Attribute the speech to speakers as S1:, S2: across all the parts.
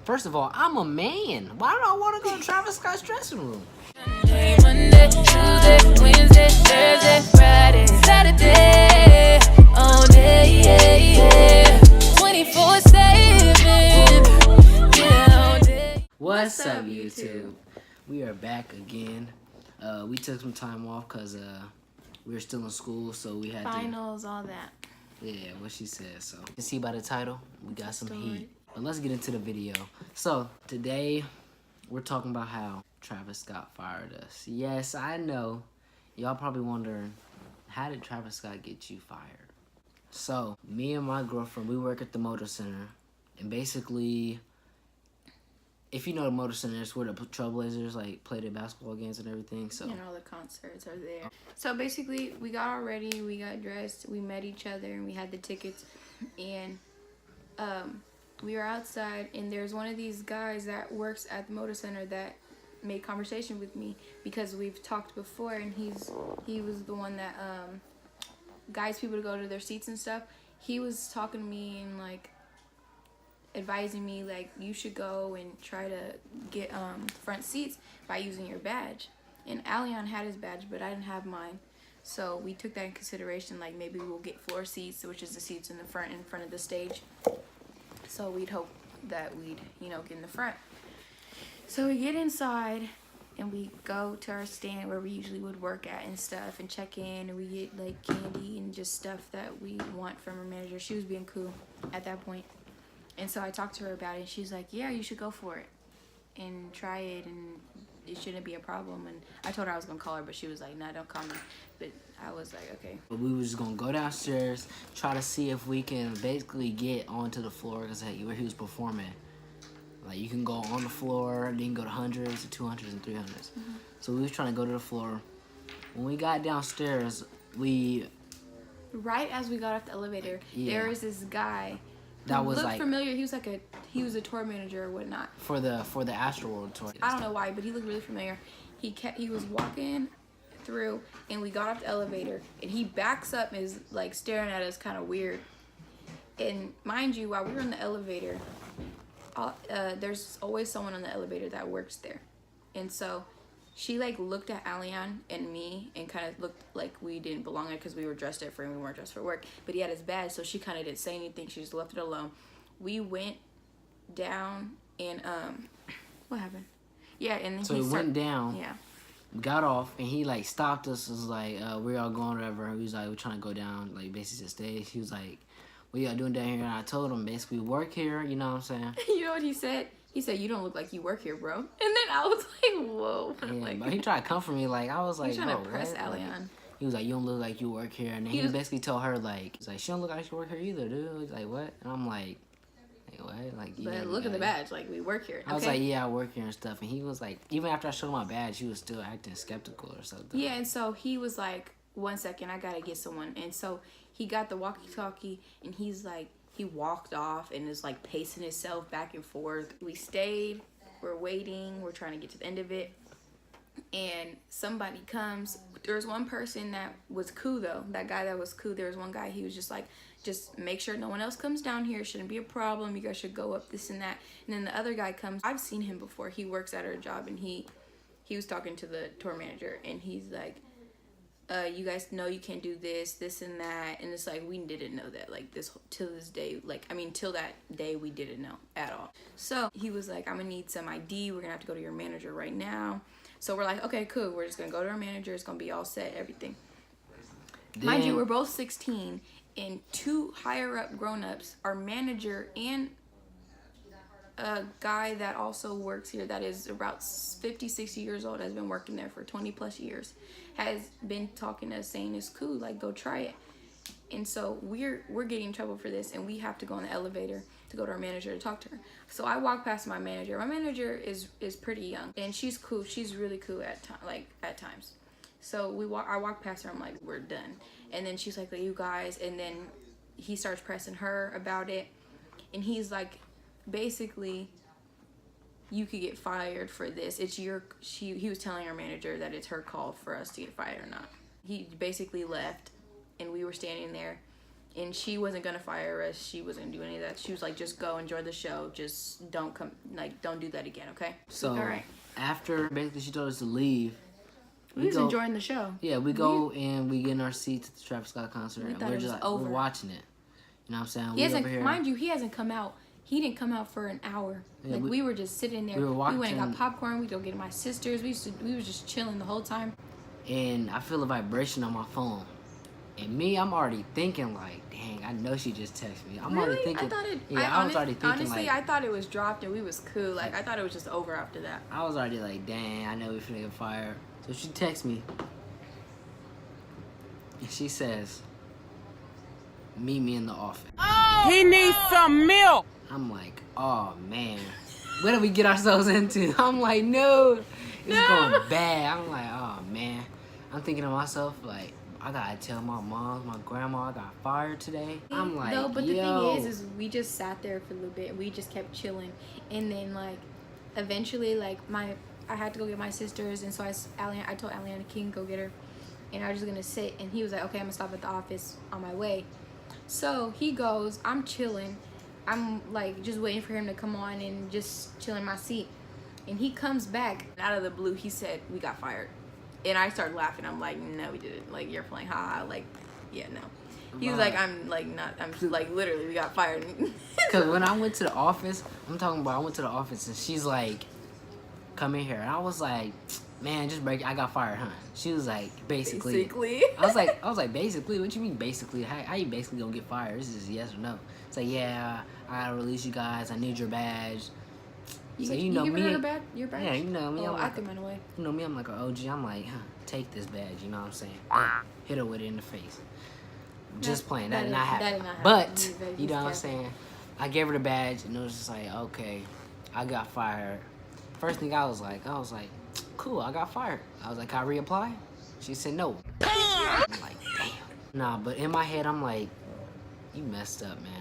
S1: First of all, I'm a man. Why do I want to go to Travis Scott's dressing room?
S2: Monday, Tuesday, Wednesday, Thursday, Friday, Saturday, all day, yeah, yeah. 24/7, yeah, all day.
S1: What's up, YouTube? We are back again. We took some time off because we were still in school, so we had
S3: finals, all that.
S1: Yeah, what she said. So you can see by the title, we got some heat. But let's get into the video. So today, we're talking about how Travis Scott fired us. Yes, I know. Y'all probably wondering, how did Travis Scott get you fired? So, me and my girlfriend, we work at the Motor Center. And basically, if you know the Motor Center, it's where the Trailblazers like play their basketball games and everything. So,
S3: and all the concerts are there. So basically, we got all ready, we got dressed, we met each other, and we had the tickets. And we were outside, and there's one of these guys that works at the Motor Center that made conversation with me because we've talked before, and he was the one that guides people to go to their seats and stuff. He was talking to me and like advising me like you should go and try to get front seats by using your badge. And Alion had his badge, but I didn't have mine, so we took that in consideration. Like maybe we'll get floor seats, which is the seats in front of the stage. So we'd hope that we'd get in the front. So we get inside and we go to our stand where we usually would work at and stuff and check in, and we get like candy and just stuff that we want from our manager. She was being cool at that point. And so I talked to her about it, and she's like, yeah, you should go for it and try it, and it shouldn't be a problem. And I told her I was gonna call her, but she was like, nah, don't call me. But I was like, okay.
S1: But we were just gonna go downstairs, try to see if we can basically get onto the floor because where he was performing. Like you can go on the floor, then you can go to hundreds, to 200s, and 300s.
S3: Mm-hmm.
S1: So we was trying to go to the floor. When we got downstairs,
S3: right as we got off the elevator, there was this guy
S1: that was
S3: looked
S1: like
S3: familiar. He was a tour manager or whatnot
S1: for the Astroworld tour.
S3: I don't know why, but he looked really familiar. He was walking through, and we got off the elevator, and he backs up and is like staring at us kind of weird. And mind you, while we were in the elevator, there's always someone on the elevator that works there. And so she like looked at Alion and me and kind of looked like we didn't belong there because we were dressed different. We weren't dressed for work, but he had his badge, so she kind of didn't say anything. She just left it alone. We went down, and what happened? Yeah, and then
S1: so he went down.
S3: Yeah.
S1: Got off, and he like stopped us. Was like, "Where y'all going?" Whatever. He was like, "We're trying to go down, like basically to the stage." He was like, "What y'all doing down here?" And I told him, "Basically, we work here." You know what I'm saying?
S3: You know what he said? He said, "You don't look like you work here, bro." And then I was like, "Whoa!"
S1: Yeah,
S3: like,
S1: but he tried to comfort me. Like I was like,
S3: he's trying
S1: "Bro,
S3: to press
S1: what?"
S3: Alion.
S1: Like, he was like, "You don't look like you work here," and then he basically told her like, "He's like, she don't look like she work here either, dude." He's like, "What?" And I'm like, what? Like,
S3: but look at the badge. Like, we work here.
S1: I was like, yeah, I work here and stuff. And he was like, even after I showed him my badge, he was still acting skeptical or something.
S3: Yeah, and so he was like, 1 second, I gotta get someone. And so he got the walkie-talkie, and he's like, he walked off and is like pacing himself back and forth. We stayed. We're waiting. We're trying to get to the end of it. And somebody comes. There was one person that was cool, though. That guy that was cool. There was one guy, he was just like, just make sure no one else comes down here. It shouldn't be a problem. You guys should go up, this and that. And then the other guy comes. I've seen him before. He works at our job, and he was talking to the tour manager, and he's like, you guys know you can't do this and that. And it's like, we didn't know that. Like, till this day, like, I mean, till that day, we didn't know at all. So he was like, I'm gonna need some ID. We're gonna have to go to your manager right now. So we're like, okay, cool. We're just gonna go to our manager. It's gonna be all set, everything. Mind you, we're both 16, and two higher up grown-ups, our manager and a guy that also works here that is about 50, 60 years old, has been working there for 20 plus years, has been talking to us saying it's cool, like go try it. And so we're getting in trouble for this, and we have to go on the elevator to go to our manager to talk to her. So I walk past my manager. My manager is pretty young, and she's cool. She's really cool at times. So I walk past her. I'm like, we're done. And then she's like, you guys. And then he starts pressing her about it, and he's like, basically, you could get fired for this. He was telling our manager that it's her call for us to get fired or not. He basically left, and we were standing there, And she wasn't gonna fire us. She wasn't doing any of that. She was like, just go enjoy the show. Just don't come, like, don't do that again, okay?
S1: So
S3: all right.
S1: after basically she told us to leave,
S3: We was enjoying the show.
S1: Yeah, we go and we get in our seats at the Travis Scott concert, and
S3: thought
S1: we're
S3: it
S1: just
S3: was
S1: like
S3: over.
S1: we're watching it. You know what I'm saying?
S3: He hasn't, mind you, he hasn't come out. He didn't come out for an hour.
S1: Yeah,
S3: like we were just sitting there.
S1: we were
S3: We went and
S1: watching-
S3: got popcorn. We go get my sisters. We was just chilling the whole time.
S1: and I feel a vibration on my phone. And me, I'm already thinking like, dang, I know she just texted me. I'm already thinking.
S3: I thought it.
S1: Yeah, I was already thinking
S3: honestly,
S1: like,
S3: I thought it was dropped and we was cool. Like I thought it was just over after that.
S1: I was already like, dang, I know we finna get fired. So she texts me, and she says, meet me in the office.
S4: He needs some milk.
S1: I'm like, oh man, what did we get ourselves into? I'm like, no, it's going bad. I'm like, oh man. I'm thinking to myself, like, I gotta tell my mom, my grandma I got fired today. I'm like,
S3: no, but the
S1: yo.
S3: thing is we just sat there for a little bit. We just kept chilling, and then like, eventually, like I had to go get my sisters, and so I told Aliana King go get her, and I was just gonna sit, and he was like, okay, I'm gonna stop at the office on my way. So he goes, I'm chilling. I'm like just waiting for him to come on and just chill in my seat. And he comes back out of the blue. He said, we got fired. And I started laughing. I'm like, no, we didn't. Like, you're playing, haha. Like, yeah, no. He was like, I'm like, literally, we got fired.
S1: Because when I went to the office, I went to the office and she's like, come in here. And I was like, man, just break it. I got fired, huh? She was like, basically. I was like, basically? What you mean basically? How you basically gonna get fired? This is yes or no. It's like, yeah, I gotta release you guys. I need your badge. So you know
S3: give
S1: me.
S3: her your badge?
S1: Yeah, you know me.
S3: Oh,
S1: I'm
S3: I
S1: like,
S3: threw mine away.
S1: you know me. I'm like an OG. I'm like, huh, take this badge. You know what I'm saying? Hit her with it in the face. Just playing. That did not happen. But you know what I'm saying? I gave her the badge, and it was just like, okay, I got fired. First thing I was like, cool, I got fired. I was like, can I reapply? She said no. I'm like, damn. Nah, but in my head, I'm like, you messed up, man.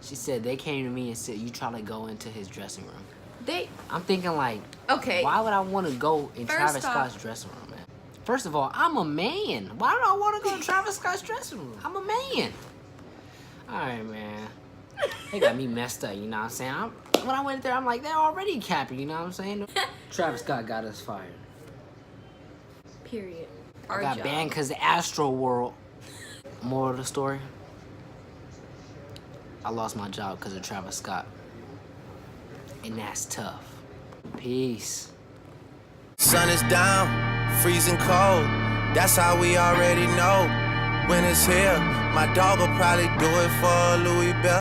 S1: She said they came to me and said you try to go into his dressing room. I'm thinking like,
S3: Okay.
S1: why would I want to go in Travis Scott's dressing room, man? First of all, I'm a man. Why do I want to go to Travis Scott's dressing room? I'm a man. All right, man. They got me messed up, you know what I'm saying? When I went there, I'm like, they're already capping, you know what I'm saying? Travis Scott got us fired.
S3: Period.
S1: I got banned because the Astro World. Moral of the story, I lost my job because of Travis Scott. And that's tough. Peace.
S5: Sun is down, freezing cold. That's how we already know. When it's here, my dog will probably do it for Louis Bell.